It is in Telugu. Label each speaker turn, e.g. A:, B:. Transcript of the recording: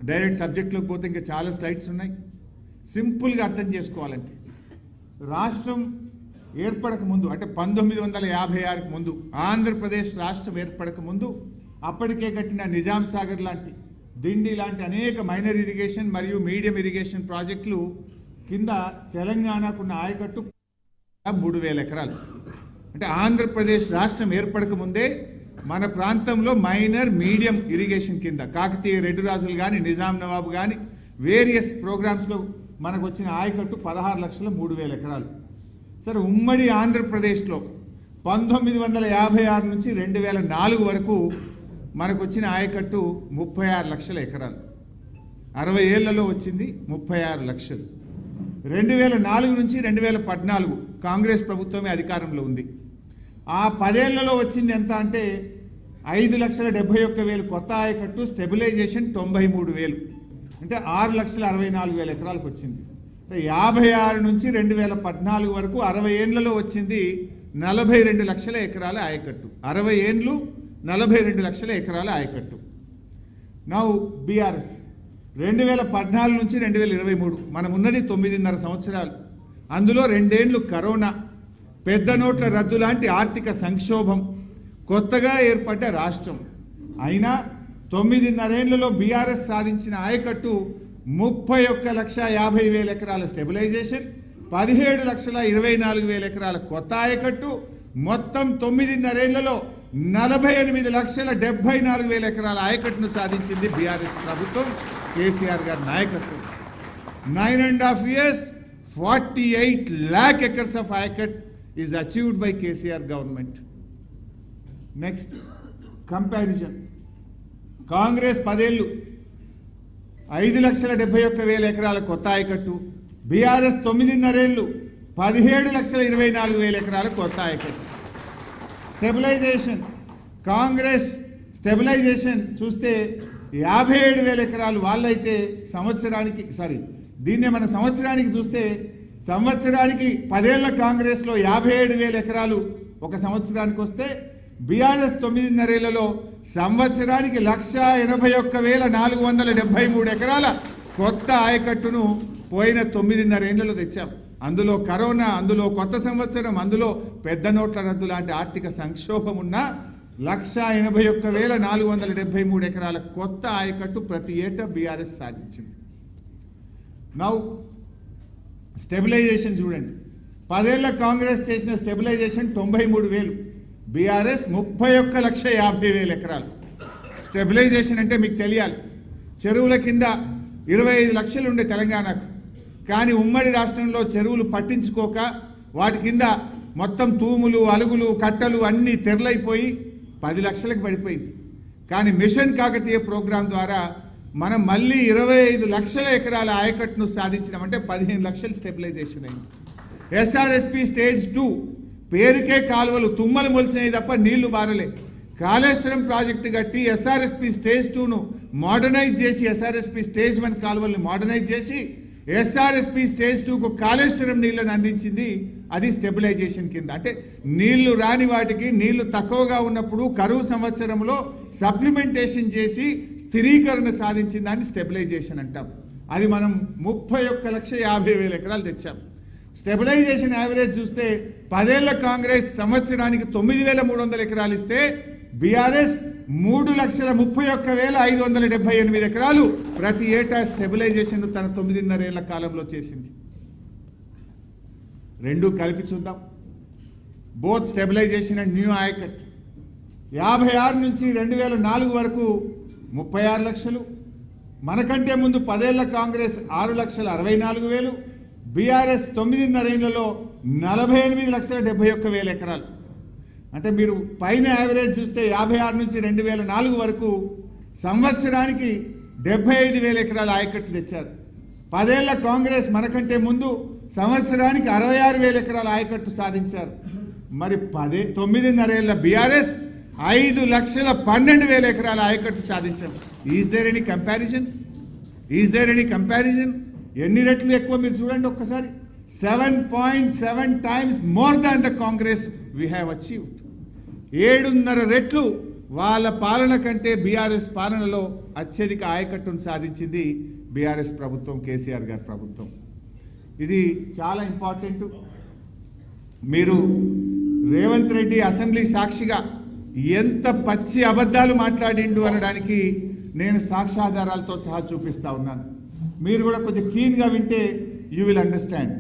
A: డైరెక్ట్ సబ్జెక్ట్లోకి పోతే ఇంకా చాలా స్లైడ్స్ ఉన్నాయి. సింపుల్గా అర్థం చేసుకోవాలంటే రాష్ట్రం ఏర్పడక ముందు అంటే 1956కు ముందు ఆంధ్రప్రదేశ్ రాష్ట్రం ఏర్పడక ముందు అప్పటికే కట్టిన నిజాం సాగర్ లాంటి, దిండి లాంటి అనేక మైనర్ ఇరిగేషన్ మరియు మీడియం ఇరిగేషన్ ప్రాజెక్టులు కింద తెలంగాణకున్న ఆయకట్టు 3000 ఎకరాలు. అంటే ఆంధ్రప్రదేశ్ రాష్ట్రం ఏర్పడక ముందే మన ప్రాంతంలో మైనర్ మీడియం ఇరిగేషన్ కింద కాకతీయ రెడ్డి రాజులు కానీ నిజాం నవాబు కానీ వేరియస్ ప్రోగ్రామ్స్లో మనకు వచ్చిన ఆయకట్టు 16,03,000 ఎకరాలు. సరే, ఉమ్మడి ఆంధ్రప్రదేశ్లో 1956 నుంచి 2004 వరకు మనకు వచ్చిన ఆయకట్టు 36 లక్షల ఎకరాలు. 60 ఏళ్లలో వచ్చింది 36 లక్షలు. 2004 నుంచి 2014 కాంగ్రెస్ ప్రభుత్వమే అధికారంలో ఉంది. ఆ 10 ఏళ్లలో వచ్చింది ఎంత అంటే 5,71,000 కొత్త ఆయకట్టు, స్టెబిలైజేషన్ 93,000, అంటే 6,64,000 ఎకరాలకు వచ్చింది. అంటే 56 నుంచి 2014 వరకు 60 ఏళ్లలో వచ్చింది 42 లక్షల ఎకరాల ఆయకట్టు. 60 ఏండ్లు 42 లక్షల ఎకరాల ఆయకట్టు. నౌ బీఆర్ఎస్ 2014 నుంచి 2023 మనం ఉన్నది 9.5 సంవత్సరాలు. అందులో 2 ఏళ్లు కరోనా, పెద్ద నోట్ల రద్దు లాంటి ఆర్థిక సంక్షోభం, కొత్తగా ఏర్పడ్డ రాష్ట్రం. అయినా 9.5 ఏళ్లలో బీఆర్ఎస్ సాధించిన ఆయకట్టు 31,50,000 ఎకరాల స్టెబిలైజేషన్, 17,24,000 ఎకరాల కొత్త ఆయకట్టు, మొత్తం 9.5 ఏళ్లలో 48,74,000 ఎకరాల ఆయకట్టును సాధించింది బీఆర్ఎస్ ప్రభుత్వం, కేసీఆర్ గారి నాయకత్వం. 9.5 years 48 lakh acres of ayacut is achieved by KCR government. Next, comparison. Congress 10 ఏళ్ళు 5,71,000 ఎకరాల కొత్త ఆయకట్టు, బీఆర్ఎస్ 9.5 ఏళ్ళు 17,24,000 ఎకరాల కొత్త ఆయకట్టు. స్టెబిలైజేషన్, కాంగ్రెస్ స్టెబిలైజేషన్ చూస్తే 57,000 ఎకరాలు వాళ్ళైతే సంవత్సరానికి, దీన్నే మన సంవత్సరానికి చూస్తే సంవత్సరానికి 10 ఏళ్ల కాంగ్రెస్లో 57,000 ఎకరాలు ఒక సంవత్సరానికి వస్తే బీఆర్ఎస్ 9.5 ఏళ్లలో సంవత్సరానికి 1,81,473 ఎకరాల కొత్త ఆయకట్టును పోయిన 9.5 ఏళ్లలో తెచ్చాం. అందులో కరోనా, అందులో కొత్త సంవత్సరం, అందులో పెద్ద నోట్ల రద్దు లాంటి ఆర్థిక సంక్షోభం ఉన్న 1,81,473 ఎకరాల కొత్త ఆయకట్టు ప్రతి ఏటా బీఆర్ఎస్ సాధించింది. నౌ స్టెబిలైజేషన్ చూడండి. 10 ఏళ్ల కాంగ్రెస్ చేసిన స్టెబిలైజేషన్ 93,000, బీఆర్ఎస్ 31,50,000 ఎకరాలు. స్టెబిలైజేషన్ అంటే మీకు తెలియాలి, చెరువుల కింద 25 లక్షలు ఉండే తెలంగాణకు, కానీ ఉమ్మడి రాష్ట్రంలో చెరువులు పట్టించుకోక వాటి కింద మొత్తం తూములు, అలుగులు, కట్టలు అన్నీ తెరలైపోయి 10 లక్షలకు పడిపోయింది. కానీ మిషన్ కాకతీయ ప్రోగ్రాం ద్వారా మనం మళ్ళీ 25 లక్షల ఎకరాల ఆయకట్టును సాధించినాం. అంటే 15 లక్షలు స్టెబిలైజేషన్ అయింది. ఎస్ఆర్ఎస్పి స్టేజ్ 2 పేరుకే కాలువలు తుమ్మలు మొలిసినాయి తప్ప నీళ్లు బారలే. కాళేశ్వరం ప్రాజెక్టు కట్టి ఎస్ఆర్ఎస్పి స్టేజ్ 2ను మోడర్నైజ్ చేసి, ఎస్ఆర్ఎస్పి స్టేజ్ 1 కాలువల్ని మోడర్నైజ్ చేసి ఎస్ఆర్ఎస్పి స్టేజ్ 2కు కాళేశ్వరం నీళ్లను అందించింది. అది స్టెబిలైజేషన్ కింద. అంటే నీళ్లు రాని వాటికి, నీళ్లు తక్కువగా ఉన్నప్పుడు కరువు సంవత్సరంలో సప్లిమెంటేషన్ చేసి స్థిరీకరణ సాధించిన దాన్ని స్టెబిలైజేషన్ అంటాం. అది మనం 31,50,000 ఎకరాలు తెచ్చాం. స్టెబిలైజేషన్ యావరేజ్ చూస్తే 10 ఏళ్ల కాంగ్రెస్ సంవత్సరానికి 9,300 ఎకరాలు ఇస్తే బీఆర్ఎస్ 3,31,578 ఎకరాలు ప్రతి ఏటా స్టెబిలైజేషన్ తన 9.5 ఏళ్ల కాలంలో చేసింది. రెండు కలిపి చూద్దాం. Both stabilisation and new ayacut 56 నుంచి 2004 వరకు 36 లక్షలు. మనకంటే ముందు 10 ఏళ్ల కాంగ్రెస్ 6,64,000, బీఆర్ఎస్ 9.5 ఏళ్లలో 48,71,000 ఎకరాలు. అంటే మీరు పైన యావరేజ్ చూస్తే 56 నుంచి 2004 వరకు సంవత్సరానికి 75,000 ఎకరాల ఆయకట్టు తెచ్చారు. 10 ఏళ్ల కాంగ్రెస్ మనకంటే ముందు సంవత్సరానికి 66,000 ఎకరాల ఆయకట్టు సాధించారు. మరి 9.5 ఏళ్ల బీఆర్ఎస్ 5,12,000 ఎకరాల ఆయకట్టు సాధించారు. Is there any comparison? ఎన్ని రెట్లు ఎక్కువ మీరు చూడండి ఒక్కసారి. 7.7 times more than the Congress we have achieved. 7.5 రెట్లు వాళ్ళ పాలన కంటే బీఆర్ఎస్ పాలనలో అత్యధిక ఆయకట్టును సాధించింది బీఆర్ఎస్ ప్రభుత్వం, కేసీఆర్ గారి ప్రభుత్వం. ఇది చాలా ఇంపార్టెంట్. మీరు రేవంత్ రెడ్డి అసెంబ్లీ సాక్షిగా ఎంత పచ్చి అబద్ధాలు మాట్లాడిండు అనడానికి నేను సాక్ష్యాధారాలతో సహా చూపిస్తా ఉన్నాను. మీరు కూడా కొద్దిగా క్లీన్గా వింటే యూ విల్ అండర్స్టాండ్.